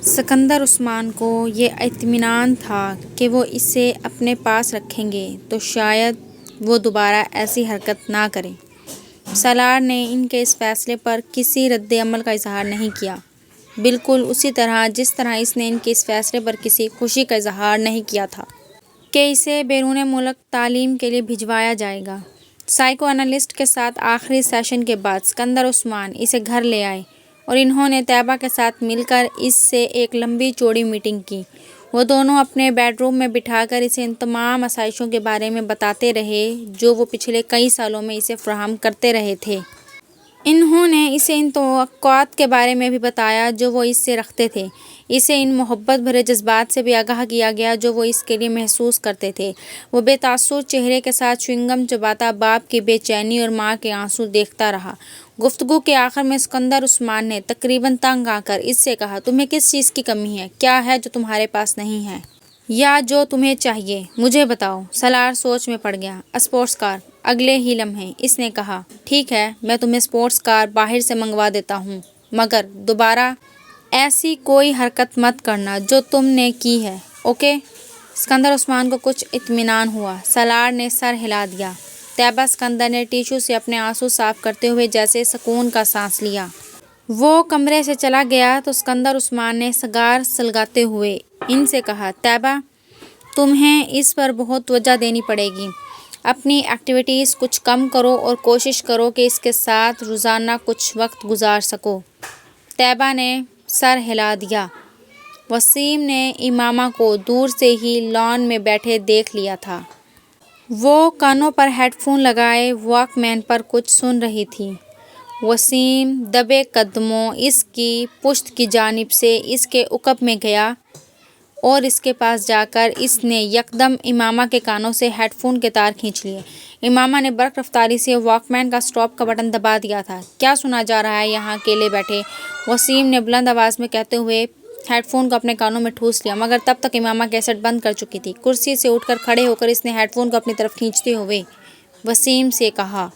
سکندر عثمان کو یہ اطمینان تھا کہ وہ اسے اپنے پاس رکھیں گے تو شاید وہ دوبارہ ایسی حرکت نہ کریں۔ سالار نے ان کے اس فیصلے پر کسی رد عمل کا اظہار نہیں کیا، بالکل اسی طرح جس طرح اس نے ان کے اس فیصلے پر کسی خوشی کا اظہار نہیں کیا تھا کہ اسے بیرون ملک تعلیم کے لیے بھجوایا جائے گا۔ سائیکو انالسٹ کے ساتھ آخری سیشن کے بعد سکندر عثمان اسے گھر لے آئے اور انہوں نے طیبہ کے ساتھ مل کر اس سے ایک لمبی چوڑی میٹنگ کی۔ وہ دونوں اپنے بیڈ روم میں بٹھا کر اسے ان تمام آسائشوں کے بارے میں بتاتے رہے جو وہ پچھلے کئی سالوں میں اسے فراہم کرتے رہے تھے۔ انہوں نے اسے ان توقعات کے بارے میں بھی بتایا جو وہ اس سے رکھتے تھے۔ اسے ان محبت بھرے جذبات سے بھی آگاہ کیا گیا جو وہ اس کے لیے محسوس کرتے تھے۔ وہ بے تاثر چہرے کے ساتھ چیونگم چباتا باپ کی بے چینی اور ماں کے آنسو دیکھتا رہا۔ گفتگو کے آخر میں سکندر عثمان نے تقریباً تنگ آ کر اس سے کہا، "تمہیں کس چیز کی کمی ہے؟ کیا ہے جو تمہارے پاس نہیں ہے؟ یا جو تمہیں چاہیے؟ مجھے بتاؤ۔" سالار سوچ میں پڑ گیا۔ "Sports car." اگلے ہی لمحے اس نے کہا، "ٹھیک ہے، میں تمہیں اسپورٹس کار باہر سے منگوا دیتا ہوں، مگر دوبارہ ایسی کوئی حرکت مت کرنا جو تم نے کی ہے، اوکے؟" سکندر عثمان کو کچھ اطمینان ہوا۔ سالار نے سر ہلا دیا۔ طیبہ سکندر نے ٹیشو سے اپنے آنسو صاف کرتے ہوئے جیسے سکون کا سانس لیا۔ وہ کمرے سے چلا گیا تو سکندر عثمان نے سگار سلگاتے ہوئے ان سے کہا، "طیبہ، تمہیں اس پر بہت توجہ دینی پڑے گی۔ اپنی ایکٹیویٹیز کچھ کم کرو اور کوشش کرو کہ اس کے ساتھ روزانہ کچھ وقت گزار سکو۔" طیبہ نے سر ہلا دیا۔ وسیم نے امامہ کو دور سے ہی لان میں بیٹھے دیکھ لیا تھا۔ وہ کانوں پر ہیڈ فون لگائے واک مین پر کچھ سن رہی تھی۔ وسیم دبے قدموں اس کی پشت کی جانب سے اس کے عقب میں گیا اور اس کے پاس جا کر اس نے یکدم امامہ کے کانوں سے ہیڈ فون کے تار کھینچ لیے۔ امامہ نے برق رفتاری سے واک مین کا اسٹاپ کا بٹن دبا دیا تھا۔ "کیا سنا جا رہا ہے یہاں اکیلے بیٹھے؟" وسیم نے بلند آواز میں کہتے ہوئے ہیڈ فون کو اپنے کانوں میں ٹھوس لیا، مگر تب تک امامہ کیسٹ بند کر چکی تھی۔ کرسی سے اٹھ کر کھڑے ہو کر اس نے ہیڈ فون کو اپنی طرف کھینچتے ہوئے وسیم سے کہا،